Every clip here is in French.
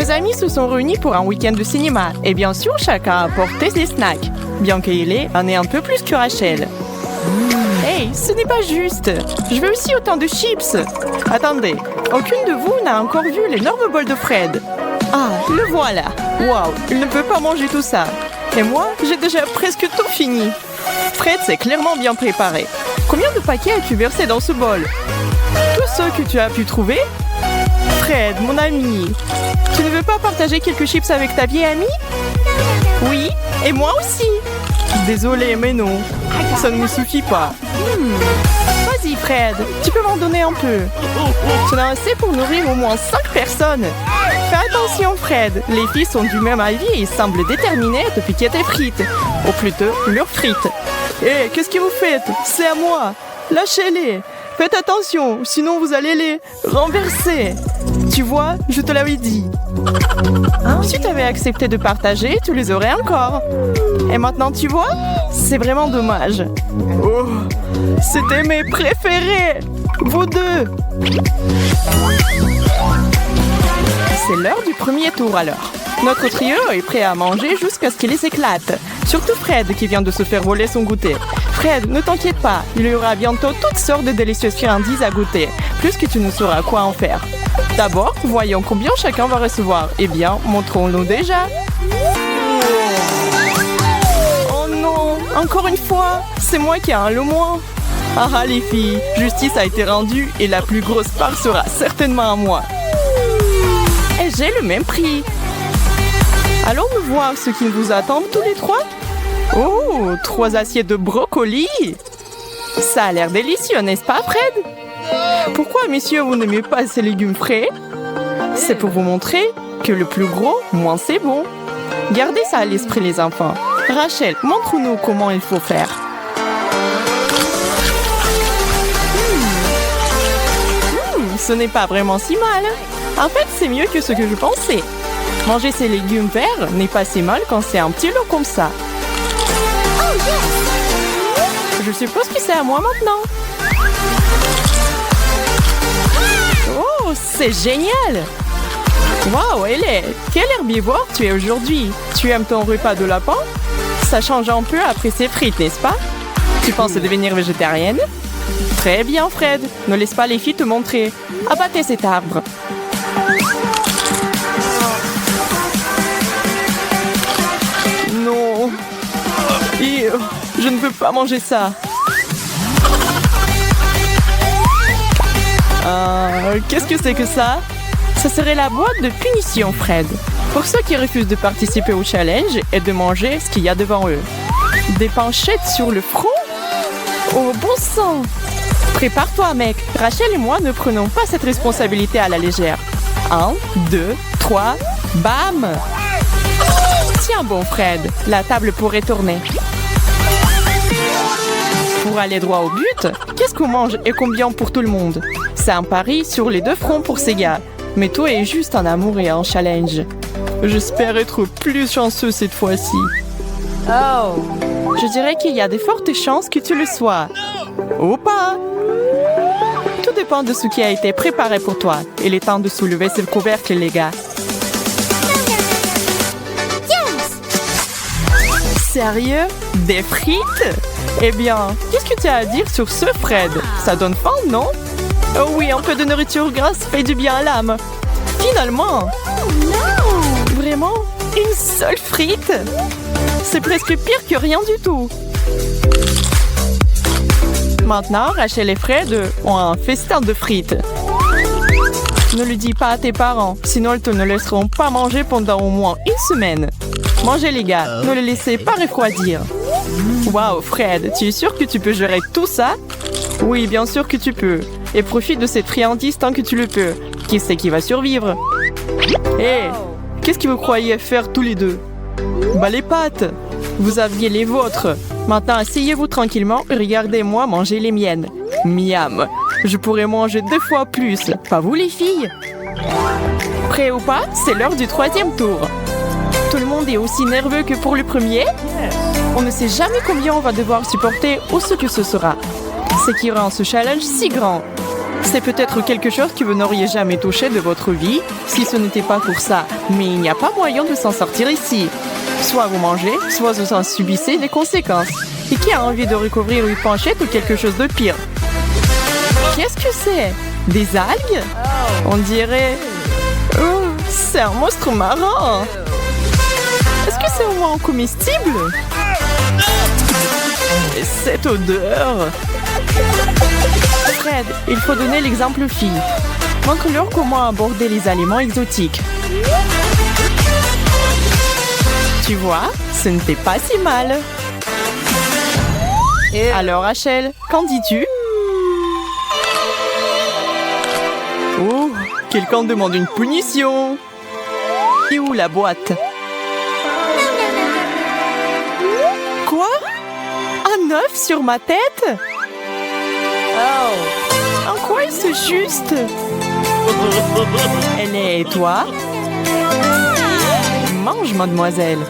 Tes amis se sont réunis pour un week-end de cinéma et bien sûr, chacun a apporté ses snacks. Bianca et Lé en est un peu plus que Rachel. Hey, ce n'est pas juste. Je veux aussi autant de chips. Attendez, aucune de vous n'a encore vu l'énorme bol de Fred. Ah, le voilà. Waouh, il ne peut pas manger tout ça. Et moi, j'ai déjà presque tout fini. Fred s'est clairement bien préparé. Combien de paquets as-tu versé dans ce bol? Tous ceux que tu as pu trouver? Fred, mon ami, tu ne veux pas partager quelques chips avec ta vieille amie? Oui, et moi aussi. Désolé, mais non. Ça ne me suffit pas. Vas-y, Fred, tu peux m'en donner un peu. Tu en as assez pour nourrir au moins 5 personnes. Fais attention, Fred. Les filles sont du même avis et semblent déterminées de piquer tes frites. Ou plutôt, leurs frites. Hé, qu'est-ce que vous faites? C'est à moi. Lâchez-les. Faites attention, sinon vous allez les renverser. Tu vois, je te l'avais dit. Si tu avais accepté de partager, tu les aurais encore. Et maintenant, tu vois, c'est vraiment dommage. Oh, c'était mes préférés. Vous deux. C'est l'heure du premier tour alors. Notre trio est prêt à manger jusqu'à ce qu'il les éclate. Surtout Fred qui vient de se faire voler son goûter. Fred, ne t'inquiète pas, il y aura bientôt toutes sortes de délicieuses friandises à goûter, plus que tu ne sauras quoi en faire. D'abord, voyons combien chacun va recevoir. Eh bien, montrons-nous déjà. Oh non, encore une fois, c'est moi qui ai le moins. Ah les filles, justice a été rendue et la plus grosse part sera certainement à moi. Et j'ai le même prix. Allons-nous voir ce qui vous attend tous les trois? Oh, 3 assiettes de brocoli. Ça a l'air délicieux, n'est-ce pas, Fred? Pourquoi, messieurs, vous n'aimez pas ces légumes frais? C'est pour vous montrer que le plus gros, moins c'est bon. Gardez ça à l'esprit, les enfants. Rachel, montre-nous comment il faut faire. Ce n'est pas vraiment si mal. En fait, c'est mieux que ce que je pensais. Manger ces légumes verts n'est pas si mal quand c'est un petit lot comme ça. Je suppose que c'est à moi maintenant. Oh, c'est génial! Waouh, Hélène, quel herbivore tu es aujourd'hui? Tu aimes ton repas de lapin? Ça change un peu après ces frites, n'est-ce pas? Tu penses devenir végétarienne? Très bien, Fred. Ne laisse pas les filles te montrer. Abattez cet arbre. Non. Je ne veux pas manger ça. Qu'est-ce que c'est que ça? Ça serait la boîte de punition, Fred. Pour ceux qui refusent de participer au challenge et de manger ce qu'il y a devant eux. Des panchettes sur le front? Oh, bon sang! Prépare-toi, mec. Rachel et moi ne prenons pas cette responsabilité à la légère. 1, 2, 3, bam! Tiens bon, Fred. La table pourrait tourner. Pour aller droit au but, qu'est-ce qu'on mange et combien pour tout le monde? C'est un pari sur les 2 fronts pour ces gars. Mais toi est juste un amour et un challenge. J'espère être plus chanceux cette fois-ci. Oh! Je dirais qu'il y a de fortes chances que tu le sois. Ou pas! Tout dépend de ce qui a été préparé pour toi. Il est temps de soulever ce couvercle, les gars. Sérieux? Des frites? Eh bien, qu'est-ce que tu as à dire sur ce, Fred? Ça donne faim, non? Oh oui, un peu de nourriture grasse fait du bien à l'âme. Finalement! Vraiment? Une seule frite? C'est presque pire que rien du tout. Maintenant, Rachel et Fred ont un festin de frites. Ne le dis pas à tes parents, sinon ils te ne laisseront pas manger pendant au moins 1 semaine. Mangez les gars, ne le laissez pas refroidir. Waouh, Fred, tu es sûr que tu peux gérer tout ça? Oui, bien sûr que tu peux. Et profite de cette friandise tant que tu le peux. Qui c'est qui va survivre? Hé, qu'est-ce que vous croyez faire tous les deux? Bah les pâtes! Vous aviez les vôtres. Maintenant, asseyez-vous tranquillement et regardez-moi manger les miennes. Miam! Je pourrais manger 2 fois plus. Pas vous les filles? Prêt ou pas? C'est l'heure du 3e tour. Tout le monde est aussi nerveux que pour le premier? On ne sait jamais combien on va devoir supporter ou ce que ce sera. C'est qui rend ce challenge si grand. C'est peut-être quelque chose que vous n'auriez jamais touché de votre vie si ce n'était pas pour ça. Mais il n'y a pas moyen de s'en sortir ici. Soit vous mangez, soit vous en subissez les conséquences. Et qui a envie de recouvrir une penchette ou quelque chose de pire? Qu'est-ce que c'est? Des algues? On dirait... Oh, c'est un monstre marin. Est-ce que c'est au moins comestible? Et cette odeur... Fred, il faut donner l'exemple aux filles. Montre-leur comment aborder les aliments exotiques. Tu vois, ce n'était pas si mal. Alors Rachel, qu'en dis-tu? Oh, quelqu'un demande une punition. Et où la boîte? Quoi? Un œuf sur ma tête? En quoi est-ce juste? Elle est... Et toi? Mange, mademoiselle.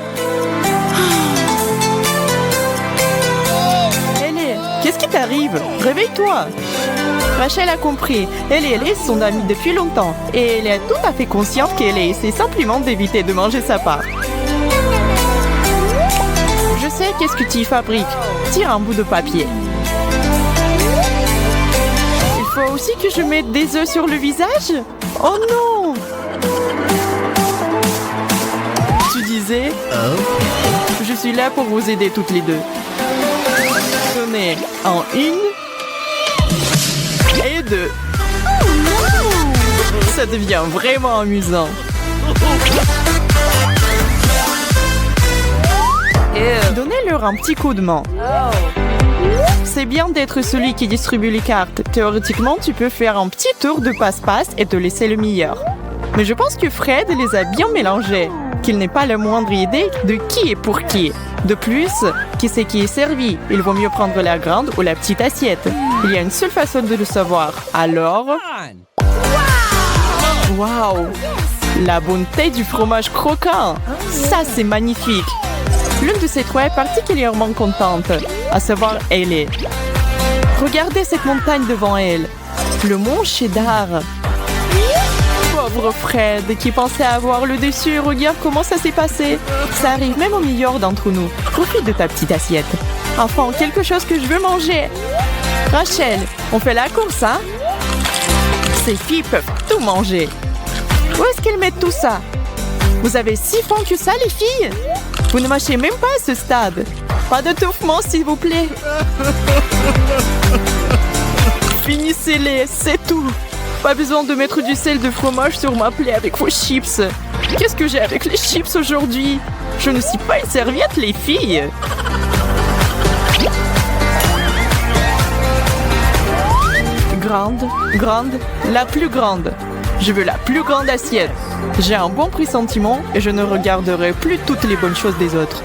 Ellie, qu'est-ce qui t'arrive? Réveille-toi. Rachel a compris. Ellie et Ellie sont amies depuis longtemps. Et elle est tout à fait consciente qu'elle essaie simplement d'éviter de manger sa part. Je sais qu'est-ce que tu y fabriques. Tire un bout de papier. Il faut aussi que je mette des œufs sur le visage? Oh non! Tu disais? Je suis là pour vous aider toutes les deux. Tenez, en 1 et 2. Ça devient vraiment amusant. Donnez-leur un petit coup de main. C'est bien d'être celui qui distribue les cartes. Théoriquement, tu peux faire un petit tour de passe-passe et te laisser le meilleur. Mais je pense que Fred les a bien mélangés, qu'il n'ait pas la moindre idée de qui est pour qui. De plus, qui c'est qui est servi? Il vaut mieux prendre la grande ou la petite assiette. Il y a une seule façon de le savoir. Alors... Waouh! La bonté du fromage croquant! Ça, c'est magnifique! L'une de ces trois est particulièrement contente, à savoir Ellie. Regardez cette montagne devant elle. Le mont Cheddar. Pauvre Fred, qui pensait avoir le dessus. Regarde comment ça s'est passé. Ça arrive même au meilleur d'entre nous. Profite de ta petite assiette. Enfin, quelque chose que je veux manger. Rachel, on fait la course, hein? Ces filles peuvent tout manger. Où est-ce qu'elles mettent tout ça? Vous avez si faim que ça, les filles? Vous ne mâchez même pas à ce stade. Pas d'étouffement, s'il vous plaît. Finissez-les, c'est tout. Pas besoin de mettre du sel de fromage sur ma plaie avec vos chips. Qu'est-ce que j'ai avec les chips aujourd'hui? Je ne suis pas une serviette, les filles. Grande, grande, la plus grande. Je veux la plus grande assiette. J'ai un bon pressentiment et je ne regarderai plus toutes les bonnes choses des autres.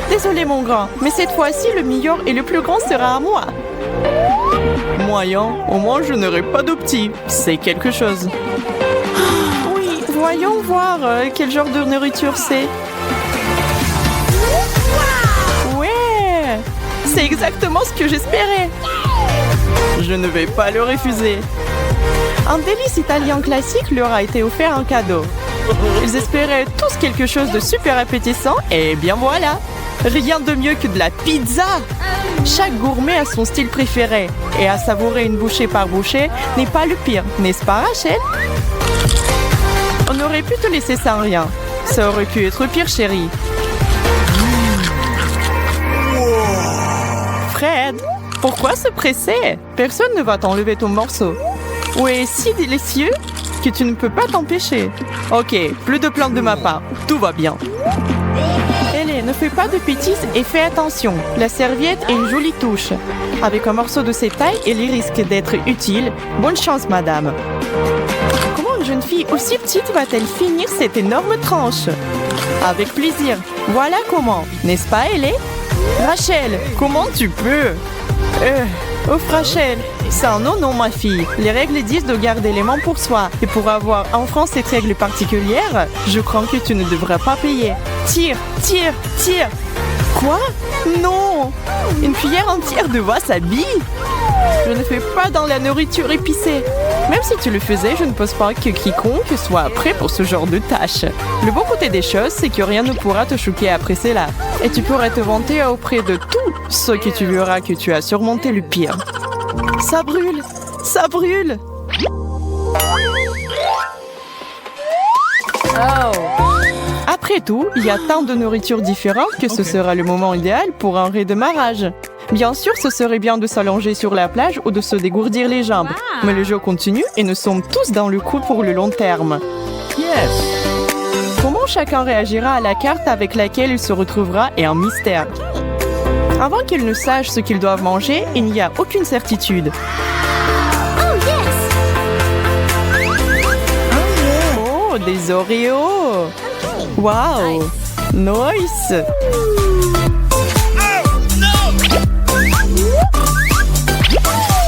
Désolé mon grand, mais cette fois-ci, le meilleur et le plus grand sera à moi. Moyen, au moins je n'aurai pas de petits. C'est quelque chose. Oui, voyons voir quel genre de nourriture c'est. Ouais, c'est exactement ce que j'espérais. Je ne vais pas le refuser. Un délice italien classique leur a été offert en cadeau. Ils espéraient tous quelque chose de super appétissant et bien voilà. Rien de mieux que de la pizza. Chaque gourmet a son style préféré et à savourer une bouchée par bouchée n'est pas le pire, n'est-ce pas Rachel? On aurait pu te laisser sans rien. Ça aurait pu être pire, chérie. Fred, pourquoi se presser? Personne ne va t'enlever ton morceau. Ouais, si délicieux que tu ne peux pas t'empêcher. Ok, plus de plaintes de ma part. Tout va bien. Ellie, ne fais pas de bêtises et fais attention. La serviette est une jolie touche. Avec un morceau de cette taille, elle risque d'être utile. Bonne chance, madame. Comment une jeune fille aussi petite va-t-elle finir cette énorme tranche? Avec plaisir. Voilà comment. N'est-ce pas, Ellie? Rachel, comment tu peux? Oh, Rachel, c'est un non, ma fille. Les règles disent de garder les mains pour soi. Et pour avoir enfin cette règle particulière, je crois que tu ne devras pas payer. Tire, tire, tire. Quoi? Non! Une cuillère entière de wasabi? Je ne fais pas dans la nourriture épicée. Même si tu le faisais, je ne pense pas que quiconque soit prêt pour ce genre de tâche. Le bon côté des choses, c'est que rien ne pourra te choquer après cela. Et tu pourrais te vanter auprès de tous ceux que tu verras que tu as surmonté le pire. Ça brûle! Ça brûle! Après tout, il y a tant de nourriture différente que ce sera le moment idéal pour un redémarrage. Bien sûr, ce serait bien de s'allonger sur la plage ou de se dégourdir les jambes. Mais le jeu continue et nous sommes tous dans le coup pour le long terme. Comment chacun réagira à la carte avec laquelle il se retrouvera est un mystère. Avant qu'ils ne sachent ce qu'ils doivent manger, il n'y a aucune certitude. Oh, des Oreos! Wow! Nice!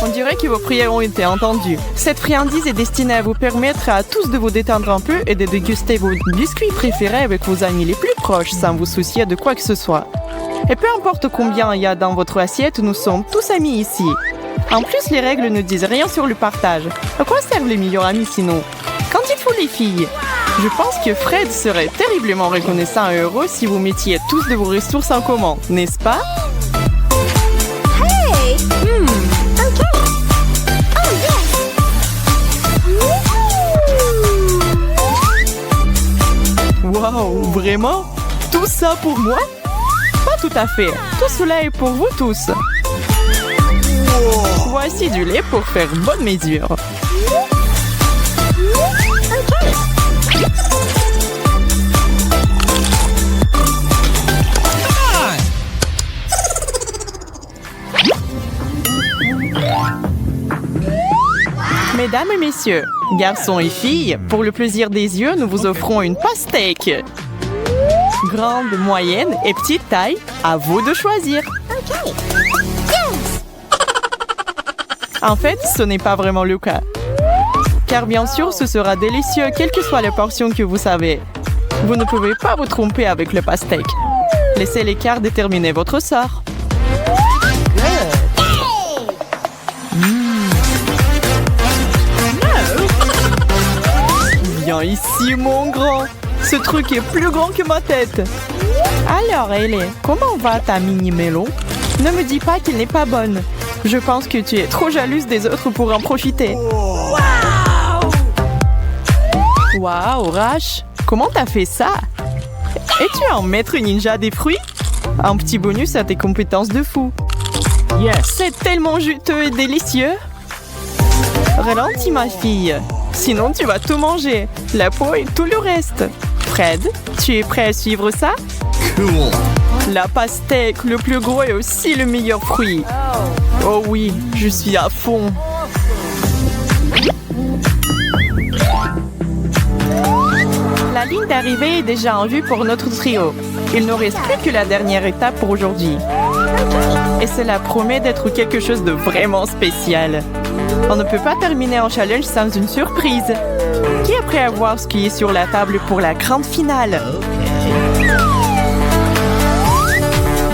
On dirait que vos prières ont été entendues. Cette friandise est destinée à vous permettre à tous de vous détendre un peu et de déguster vos biscuits préférés avec vos amis les plus proches sans vous soucier de quoi que ce soit. Et peu importe combien il y a dans votre assiette, nous sommes tous amis ici. En plus, les règles ne disent rien sur le partage. À quoi servent les meilleurs amis sinon? Qu'en dites-vous les filles? Je pense que Fred serait terriblement reconnaissant et heureux si vous mettiez tous de vos ressources en commun, n'est-ce pas? Wow, vraiment? Tout ça pour moi? Pas tout à fait. Tout cela est pour vous tous. Voici du lait pour faire bonne mesure. Mesdames et messieurs, garçons et filles, pour le plaisir des yeux, nous vous offrons une pastèque. Grande, moyenne et petite taille, à vous de choisir. En fait, ce n'est pas vraiment le cas. Car bien sûr, ce sera délicieux, quelle que soit la portion que vous savez. Vous ne pouvez pas vous tromper avec le pastèque. Laissez l'écart déterminer votre sort. Viens ici, mon grand. Ce truc est plus grand que ma tête. Alors, Ellie, comment va ta mini-mélo? Ne me dis pas qu'elle n'est pas bonne. Je pense que tu es trop jalouse des autres pour en profiter. Waouh, Rash, comment t'as fait ça? Es-tu un maître ninja des fruits? Un petit bonus à tes compétences de fou. C'est tellement juteux et délicieux. Ralentis, ma fille. Sinon, tu vas tout manger. La peau et tout le reste. Fred, tu es prêt à suivre ça? Cool. La pastèque, le plus gros et aussi le meilleur fruit. Oh oui, je suis à fond. La ligne d'arrivée est déjà en vue pour notre trio. Il ne reste plus que la dernière étape pour aujourd'hui. Et cela promet d'être quelque chose de vraiment spécial. On ne peut pas terminer un challenge sans une surprise. Qui est prêt à voir ce qui est sur la table pour la grande finale?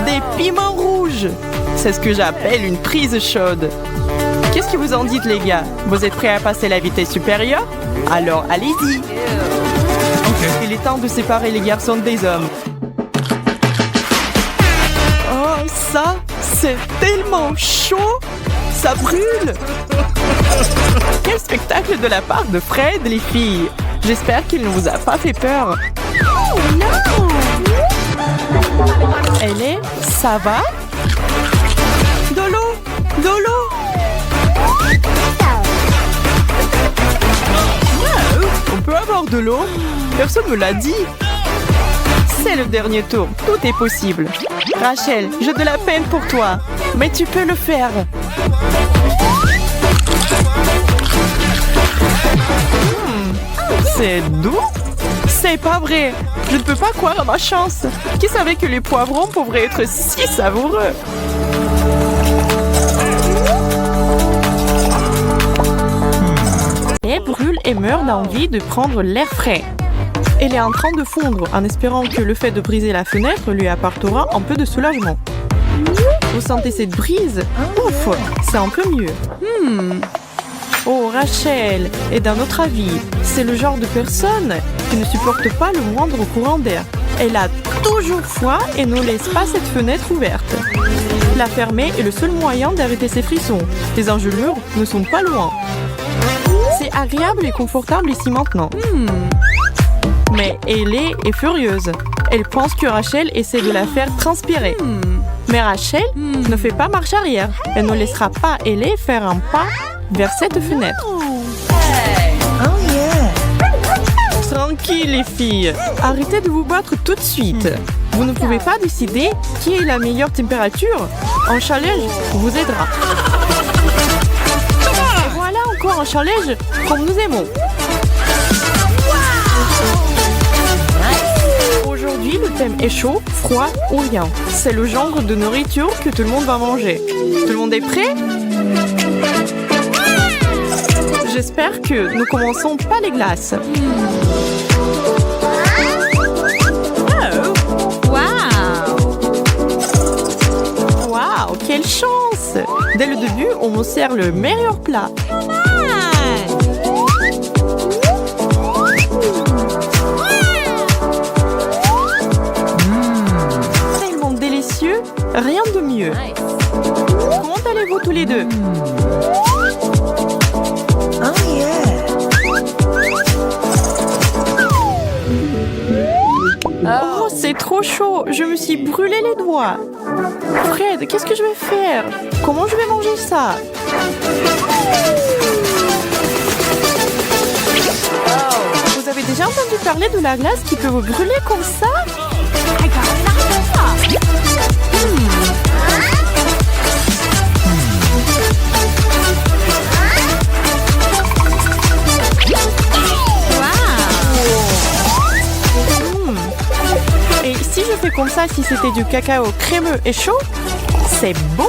Des piments rouges! C'est ce que j'appelle une prise chaude. Qu'est-ce que vous en dites, les gars? Vous êtes prêts à passer la vitesse supérieure? Alors, allez-y! Il est temps de séparer les garçons des hommes. Oh, ça, c'est tellement chaud! Ça brûle! Quel spectacle de la part de Fred, les filles! J'espère qu'il ne vous a pas fait peur. Oh non! Ellie, ça va? De l'eau! De l'eau! On peut avoir de l'eau? Personne ne me l'a dit. C'est le dernier tour. Tout est possible. Rachel, j'ai de la peine pour toi. Mais tu peux le faire. C'est doux? C'est pas vrai. Je ne peux pas croire à ma chance. Qui savait que les poivrons pourraient être si savoureux? Elle brûle et meurt d'envie de prendre l'air frais. Elle est en train de fondre en espérant que le fait de briser la fenêtre lui apportera un peu de soulagement. Vous sentez cette brise? Ouf, c'est un peu mieux. Oh, Rachel est d'un autre avis. C'est le genre de personne qui ne supporte pas le moindre courant d'air. Elle a toujours froid et ne laisse pas cette fenêtre ouverte. La fermer est le seul moyen d'arrêter ses frissons. Les engelures ne sont pas loin. C'est agréable et confortable ici maintenant. Mais Ellie est furieuse. Elle pense que Rachel essaie de la faire transpirer. Mais Rachel ne fait pas marche arrière. Elle ne laissera pas Ellie faire un pas vers cette fenêtre. Tranquille les filles, arrêtez de vous battre tout de suite. Vous ne pouvez pas décider qui est la meilleure température. Un challenge vous aidera. Et voilà encore un challenge comme nous aimons. Aujourd'hui, le thème est chaud, froid ou rien. C'est le genre de nourriture que tout le monde va manger. Tout le monde est prêt? J'espère que nous commençons pas les glaces. Waouh, quelle chance! Dès le début, on me sert le meilleur plat. Tellement délicieux, rien de mieux. Comment allez-vous tous les deux? Oh, c'est trop chaud. Je me suis brûlé les doigts. Fred, qu'est-ce que je vais faire? Comment je vais manger ça? Vous avez déjà entendu parler de la glace qui peut vous brûler comme ça? Et si je fais comme ça, si c'était du cacao crémeux et chaud, c'est bon.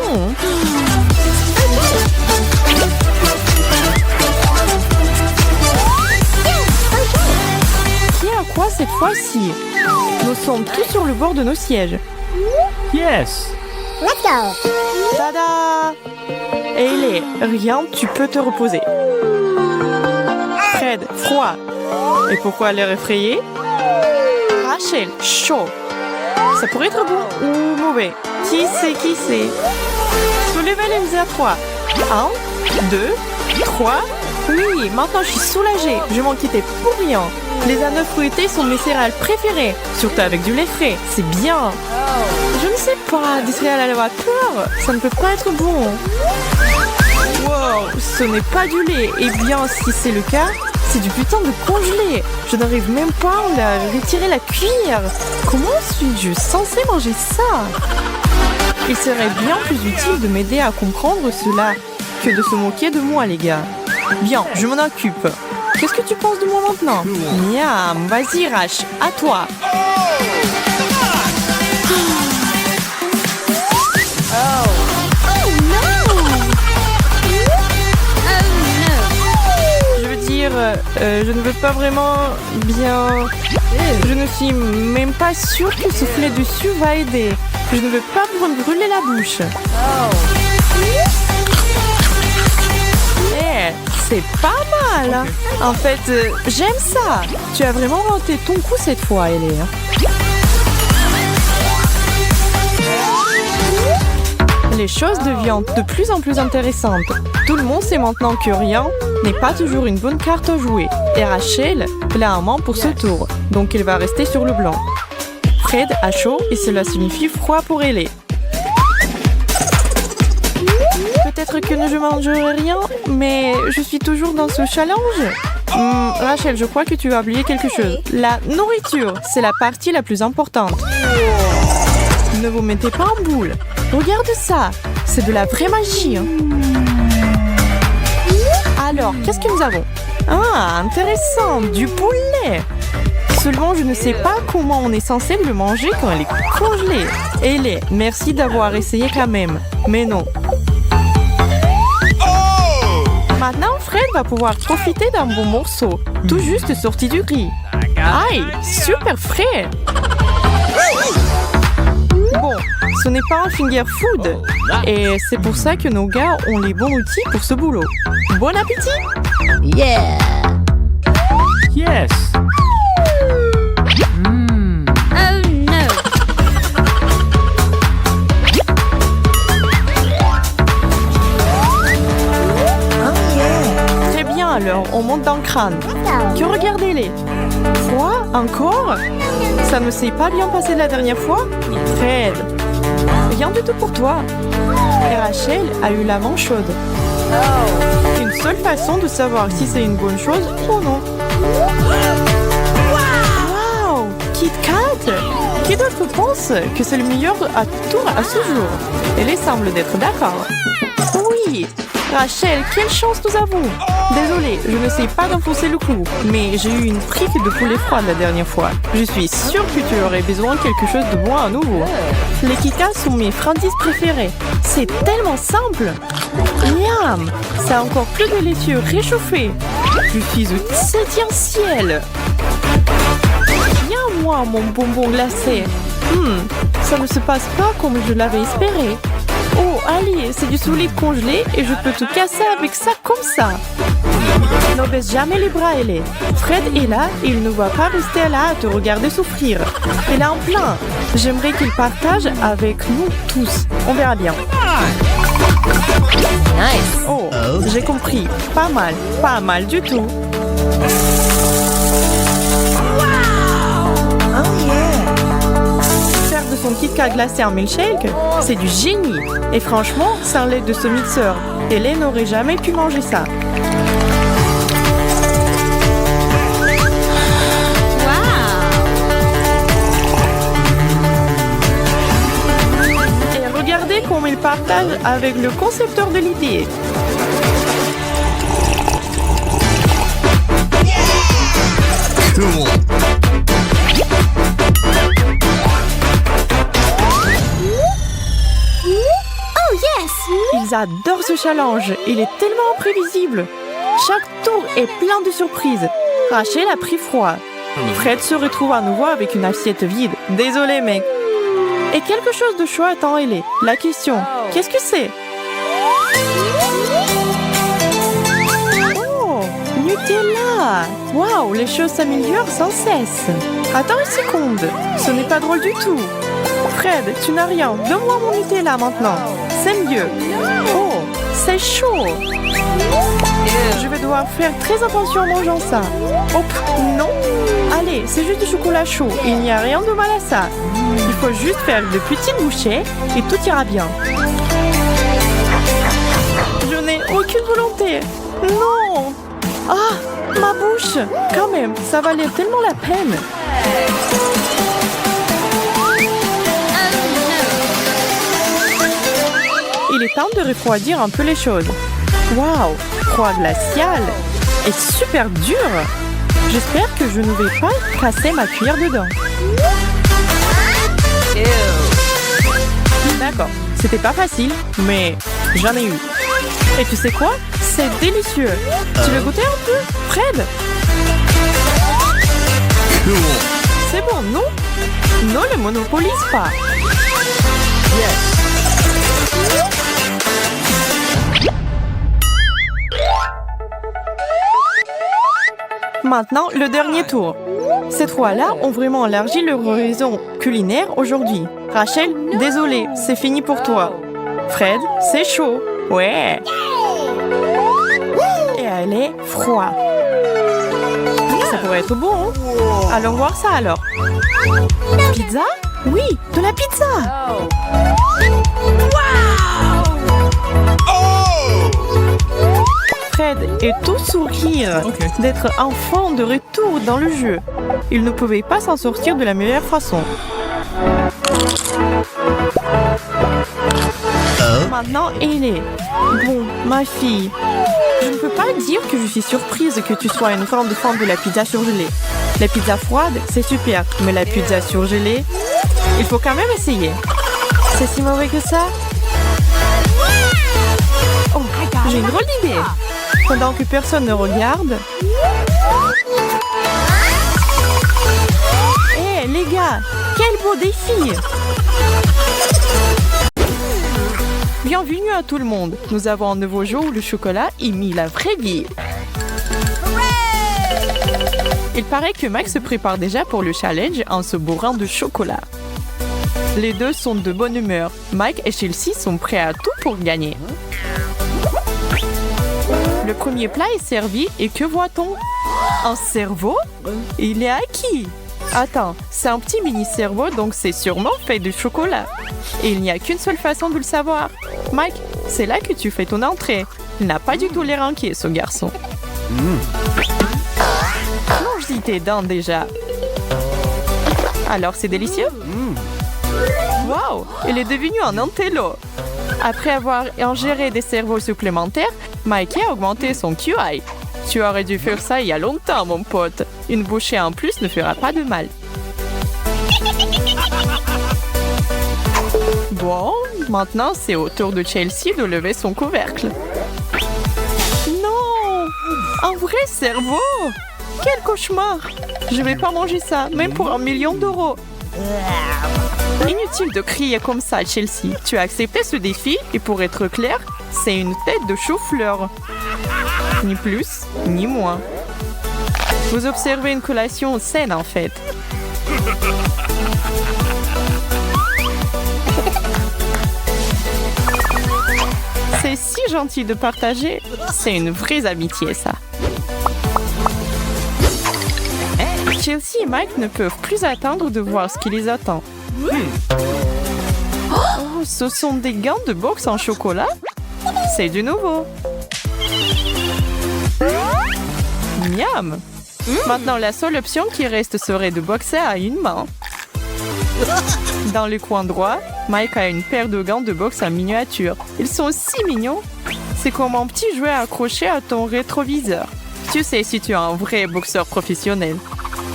Qui a quoi cette fois-ci? Nous sommes tous sur le bord de nos sièges. Yes. Let's go. Tada! Ellie, rien, tu peux te reposer. Fred, froid. Et pourquoi l'air effrayé? Rachel, chaud. Ça pourrait être bon ou mauvais. Qui sait? Soulevez les à 3. 1, 2, 3. Oui, maintenant je suis soulagée. Je m'en quittais pour rien. Les œufs fruités sont mes céréales préférées. Surtout avec du lait frais. C'est bien. Je ne sais pas, des céréales à la vapeur, ça ne peut pas être bon. Wow, ce n'est pas du lait. Eh bien, si c'est le cas, c'est du putain de congelé. Je n'arrive même pas à retirer la cuillère. Comment suis-je censée manger ça? Il serait bien plus utile de m'aider à comprendre cela que de se moquer de moi, les gars. Bien, je m'en occupe. Qu'est-ce que tu penses de moi maintenant? Miam, vas-y Rach, à toi. Je ne veux pas vraiment bien... Je ne suis même pas sûre que souffler dessus va aider. Je ne veux pas me brûler la bouche. C'est pas mal. En fait, j'aime ça. Tu as vraiment renté ton coup cette fois, Ellie. Les choses deviennent de plus en plus intéressantes. Tout le monde sait maintenant que rien n'est pas toujours une bonne carte à jouer. Et Rachel l'a un main pour ce tour, donc elle va rester sur le blanc. Fred a chaud et cela signifie froid pour Ellie. Peut-être que je ne mangerai rien, mais je suis toujours dans ce challenge. Rachel, je crois que tu as oublié quelque chose. La nourriture, c'est la partie la plus importante. Ne vous mettez pas en boule. Regarde ça, c'est de la vraie magie. Alors, qu'est-ce que nous avons? Ah, intéressant, du poulet. Seulement, je ne sais pas comment on est censé le manger quand elle est congelée. Ellie, merci d'avoir essayé quand même. Mais non. Maintenant, Fred va pouvoir profiter d'un bon morceau, tout juste sorti du riz. Aïe, super frais. Bon, Ce n'est pas un finger food. Et c'est pour ça que nos gars ont les bons outils pour ce boulot. Bon appétit! Yeah! Yes. Mmm. Oh no! Très bien alors, on monte dans le crâne. Que regardez-les. Froid? Encore? Ça ne s'est pas bien passé la dernière fois? Fred, rien du tout pour toi. Et Rachel a eu la main chaude. Une seule façon de savoir si c'est une bonne chose ou non. Wow! Kit Kat! Qui d'autre pense que c'est le meilleur à tour à ce jour? Elle semble d'être d'accord. Oui! Rachel, quelle chance nous avons! Désolée, je ne sais pas d'enfoncer le clou, mais j'ai eu une fripe de poulet froid la dernière fois. Je suis sûre que tu aurais besoin de quelque chose de bon à nouveau. Les Kit Kats sont mes friandises préférées. C'est tellement simple! Miam! C'est encore plus délicieux réchauffé. Je suis au 7e ciel. Viens moi, mon bonbon glacé. Ça ne se passe pas comme je l'avais espéré. Oh, allez, c'est du solide congelé et je peux tout casser avec ça comme ça. Ne baisse jamais les bras, Ellie. Fred est là et il ne va pas rester là à te regarder souffrir. Il est en plein. J'aimerais qu'il partage avec nous tous. On verra bien. Nice! Oh, j'ai compris. Pas mal du tout. Faire de son Kit Kat glacé en milkshake, c'est du génie. Et franchement, sans l'aide de ce mixeur, Hélène n'aurait jamais pu manger ça. Et regardez comme il partage avec le concepteur de l'idée. Cool. Ils adorent ce challenge. Il est tellement imprévisible. Chaque tour est plein de surprises. Rachel a pris froid. Fred se retrouve à nouveau avec une assiette vide. Désolé, mec. Et quelque chose de chaud attend Ellie. La question, qu'est-ce que c'est? Oh, Nutella! Waouh, les choses s'améliorent sans cesse. Attends une seconde. Ce n'est pas drôle du tout. Fred, tu n'as rien. Donne-moi mon Nutella maintenant. C'est mieux. Oh, c'est chaud. Je vais devoir faire très attention en mangeant ça. Hop, non. Allez, c'est juste du chocolat chaud. Il n'y a rien de mal à ça. Il faut juste faire de petites bouchées et tout ira bien. Je n'ai aucune volonté. Non. Ah, ma bouche. Quand même, ça valait tellement la peine. Il est temps de refroidir un peu les choses. Waouh, froid glacial et super dur. J'espère que je ne vais pas casser ma cuillère dedans. D'accord, c'était pas facile, mais j'en ai eu. Et tu sais quoi? C'est délicieux. Tu veux goûter un peu, Fred? Cool. C'est bon, non? Non, ne monopolise pas. Yes. Maintenant, le dernier tour. Ces trois-là ont vraiment élargi leur horizon culinaire aujourd'hui. Rachel, désolée, c'est fini pour toi. Fred, c'est chaud. Ouais. Et elle est froid. Ça pourrait être bon, hein? Allons voir ça alors. Pizza? Oui, de la pizza. Fred est tout sourire d'être enfin de retour dans le jeu. Il ne pouvait pas s'en sortir de la meilleure façon. Maintenant, Ellie. Bon, ma fille, je ne peux pas dire que je suis surprise que tu sois une grande fan de la pizza surgelée. La pizza froide, c'est super, mais la pizza surgelée, il faut quand même essayer. C'est si mauvais que ça? Oh, j'ai une drôle d'idée. Pendant que personne ne regarde. Hé, les gars, Quel beau défi! Bienvenue à tout le monde. Nous avons un nouveau jeu où le chocolat imite la vraie vie. Il paraît que Max se prépare déjà pour le challenge en se bourrant de chocolat. Les deux sont de bonne humeur. Mike et Chelsea sont prêts à tout pour gagner. Le premier plat est servi et que voit-on? Un cerveau? Il est acquis. Attends, c'est un petit mini-cerveau donc c'est sûrement fait de chocolat. Et il n'y a qu'une seule façon de le savoir. Mike, c'est là que tu fais ton entrée. Il n'a pas du tout l'air inquiet, ce garçon. Plonge-y tes dents déjà. Alors, c'est délicieux? Waouh, il est devenu un intello. Après avoir ingéré des cerveaux supplémentaires, Mikey a augmenté son QI. Tu aurais dû faire ça il y a longtemps, mon pote. Une bouchée en plus ne fera pas de mal. Bon, maintenant c'est au tour de Chelsea de lever son couvercle. Non! Un vrai cerveau! Quel cauchemar! Je vais pas manger ça, même pour 1 million d'euros. Inutile de crier comme ça, Chelsea. Tu as accepté ce défi et pour être clair, c'est une tête de chou-fleur. Ni plus, ni moins. Vous observez une collation saine en fait. C'est si gentil de partager. C'est une vraie amitié, ça. Chelsea et Mike ne peuvent plus attendre de voir ce qui les attend. Oh, ce sont des gants de boxe en chocolat? C'est du nouveau. Miam! Maintenant, la seule option qui reste serait de boxer à une main. Dans le coin droit, Mike a une paire de gants de boxe en miniature. Ils sont si mignons. C'est comme un petit jouet accroché à ton rétroviseur. Tu sais si tu es un vrai boxeur professionnel.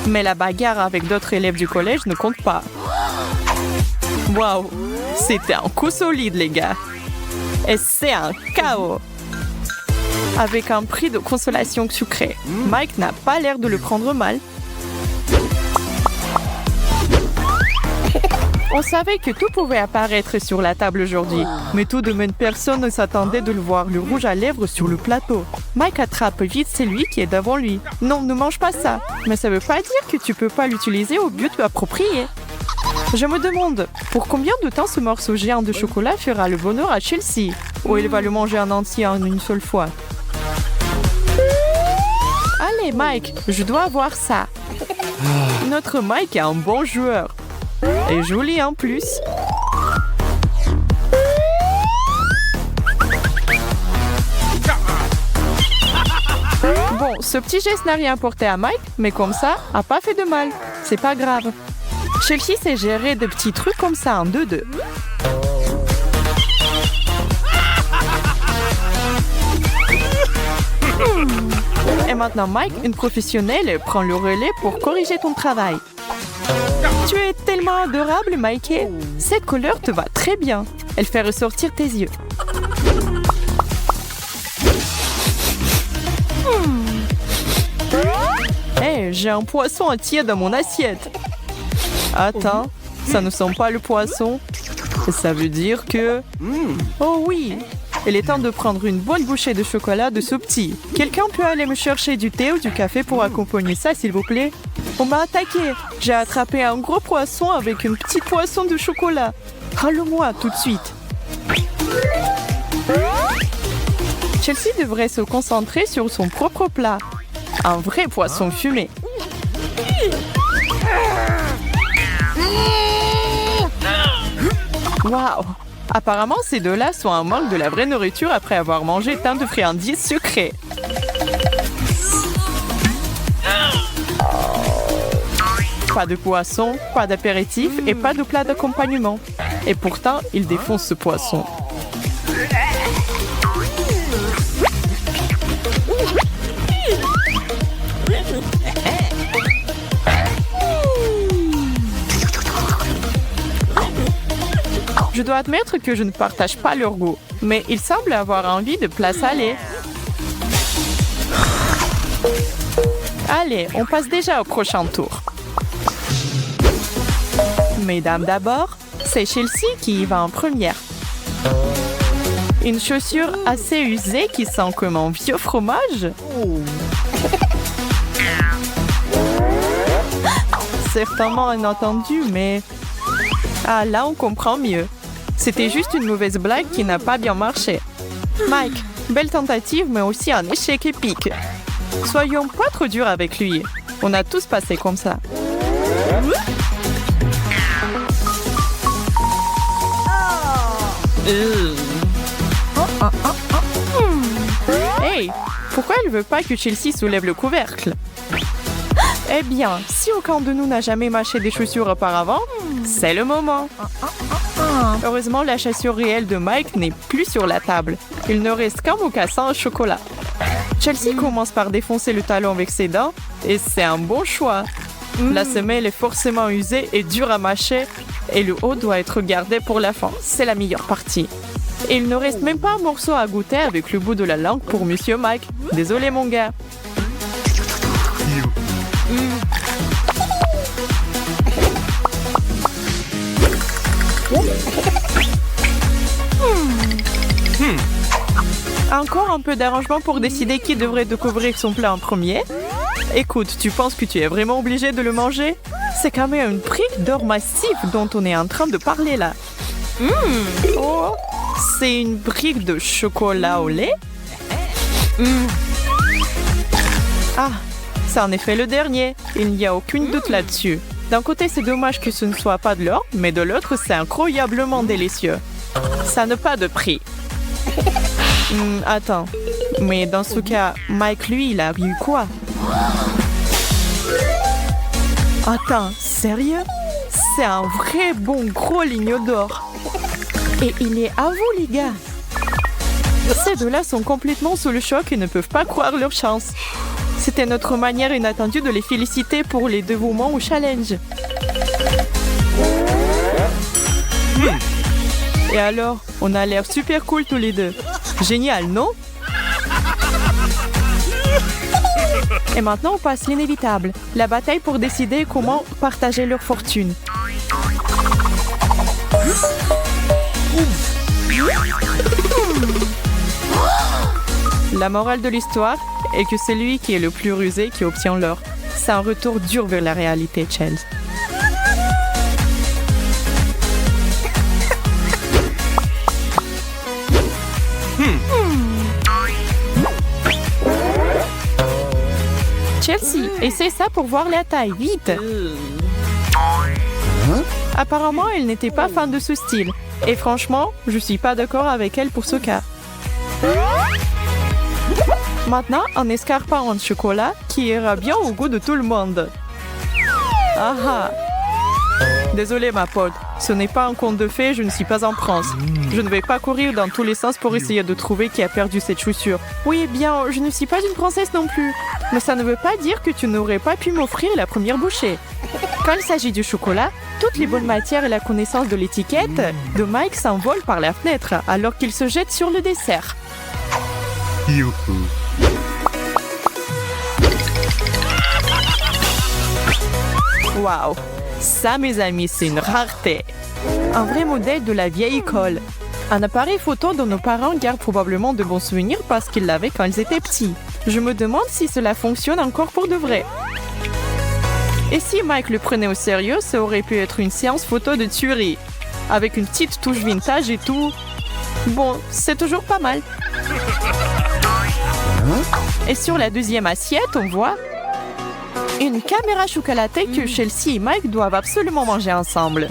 Mais la bagarre avec d'autres élèves du collège ne compte pas. Waouh! C'était un coup solide, les gars. Et c'est un chaos. Avec un prix de consolation sucré. Mike n'a pas l'air de le prendre mal. On savait que tout pouvait apparaître sur la table aujourd'hui, mais tout de même personne ne s'attendait de le voir, le rouge à lèvres sur le plateau. Mike attrape vite celui qui est devant lui. Non, ne mange pas ça. Mais ça veut pas dire que tu peux pas l'utiliser au but approprié. Je me demande, pour combien de temps ce morceau géant de chocolat fera le bonheur à Chelsea? Ou il va le manger en entier en une seule fois? Allez, Mike, je dois voir ça. Notre Mike est un bon joueur. Et joli en plus. Bon, ce petit geste n'a rien apporté à Mike, mais comme ça, a pas fait de mal. C'est pas grave. Chelsea sait gérer des petits trucs comme ça en 2-2. Et maintenant, Mike, une professionnelle, prend le relais pour corriger ton travail. Tu es tellement adorable, Mikey. Cette couleur te va très bien. Elle fait ressortir tes yeux. Hey, j'ai un poisson entier dans mon assiette. Attends, ça ne sent pas le poisson. Ça veut dire que... Oh oui, il est temps de prendre une bonne bouchée de chocolat de ce petit. Quelqu'un peut aller me chercher du thé ou du café pour accompagner ça, s'il vous plaît? On m'a attaqué. J'ai attrapé un gros poisson avec une petite poisson de chocolat. Râle-moi tout de suite. Chelsea devrait se concentrer sur son propre plat. Un vrai poisson fumé. Waouh! Apparemment, ces deux-là sont en manque de la vraie nourriture après avoir mangé tant de friandises sucrées. Pas de poisson, pas d'apéritif et pas de plat d'accompagnement. Et pourtant, ils défoncent ce poisson. Je dois admettre que je ne partage pas leur goût, mais ils semblent avoir envie de plats salés. Allez, on passe déjà au prochain tour. Mesdames d'abord, c'est Chelsea qui y va en première. Une chaussure assez usée qui sent comme un vieux fromage. Certainement inattendu, mais... Ah, là, on comprend mieux. C'était juste une mauvaise blague qui n'a pas bien marché. Mike, belle tentative, mais aussi un échec épique. Soyons pas trop durs avec lui. On a tous passé comme ça. Hey, pourquoi elle veut pas que Chelsea soulève le couvercle? Eh bien, si aucun de nous n'a jamais mâché des chaussures auparavant, c'est le moment. Heureusement, la chaussure réelle de Mike n'est plus sur la table. Il ne reste qu'un mocassin au chocolat. Chelsea commence par défoncer le talon avec ses dents, et c'est un bon choix. La semelle est forcément usée et dure à mâcher, et le haut doit être gardé pour la fin. C'est la meilleure partie. Et il ne reste même pas un morceau à goûter avec le bout de la langue pour Monsieur Mike. Désolé, mon gars. Encore un peu d'arrangement pour décider qui devrait découvrir son plat en premier. Écoute, tu penses que tu es vraiment obligé de le manger? C'est quand même une brique d'or massif dont on est en train de parler là. Oh, c'est une brique de chocolat au lait? Ah, c'est en effet le dernier. Il n'y a aucun doute là-dessus. D'un côté, c'est dommage que ce ne soit pas de l'or, mais de l'autre, c'est incroyablement délicieux. Ça n'a pas de prix. Attends, mais dans ce cas, Mike, lui, il a eu quoi? Attends, sérieux? C'est un vrai bon gros lignot d'or. Et il est à vous, les gars. Ces deux-là sont complètement sous le choc et ne peuvent pas croire leur chance. C'était notre manière inattendue de les féliciter pour les dévouements au challenge. Et alors, on a l'air super cool tous les deux. Génial, non? Et maintenant, on passe l'inévitable. La bataille pour décider comment partager leur fortune. La morale de l'histoire est que c'est lui qui est le plus rusé qui obtient l'or. C'est un retour dur vers la réalité, Chelsea. Chelsea, essaie ça pour voir la taille, vite! Apparemment, elle n'était pas fan de ce style. Et franchement, je suis pas d'accord avec elle pour ce cas. Maintenant, un escarpin en chocolat qui ira bien au goût de tout le monde. Ah ah! Désolée, ma pote. Ce n'est pas un conte de fées, je ne suis pas en France. Je ne vais pas courir dans tous les sens pour essayer de trouver qui a perdu cette chaussure. Oui, eh bien, je ne suis pas une princesse non plus. Mais ça ne veut pas dire que tu n'aurais pas pu m'offrir la première bouchée. Quand il s'agit du chocolat, toutes les bonnes matières et la connaissance de l'étiquette de Mike s'envolent par la fenêtre alors qu'il se jette sur le dessert. Waouh! Ça, mes amis, c'est une rareté. Un vrai modèle de la vieille école. Un appareil photo dont nos parents gardent probablement de bons souvenirs parce qu'ils l'avaient quand ils étaient petits. Je me demande si cela fonctionne encore pour de vrai. Et si Mike le prenait au sérieux, ça aurait pu être une séance photo de tuerie. Avec une petite touche vintage et tout. Bon, c'est toujours pas mal. Et sur la deuxième assiette, on voit une caméra chocolatée que Chelsea et Mike doivent absolument manger ensemble.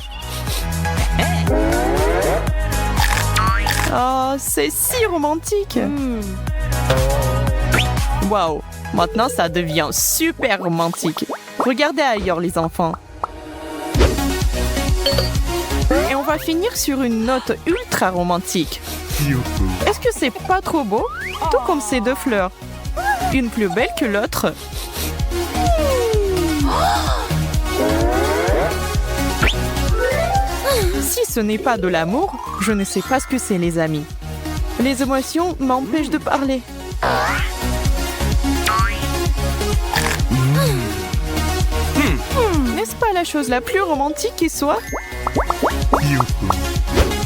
Oh, c'est si romantique! Waouh! Maintenant, ça devient super romantique. Regardez ailleurs, les enfants. Et on va finir sur une note ultra romantique. Est-ce que c'est pas trop beau? Tout comme ces deux fleurs. Une plus belle que l'autre. Si ce n'est pas de l'amour, je ne sais pas ce que c'est, les amis. Les émotions m'empêchent de parler. N'est-ce pas la chose la plus romantique qui soit? Youhou.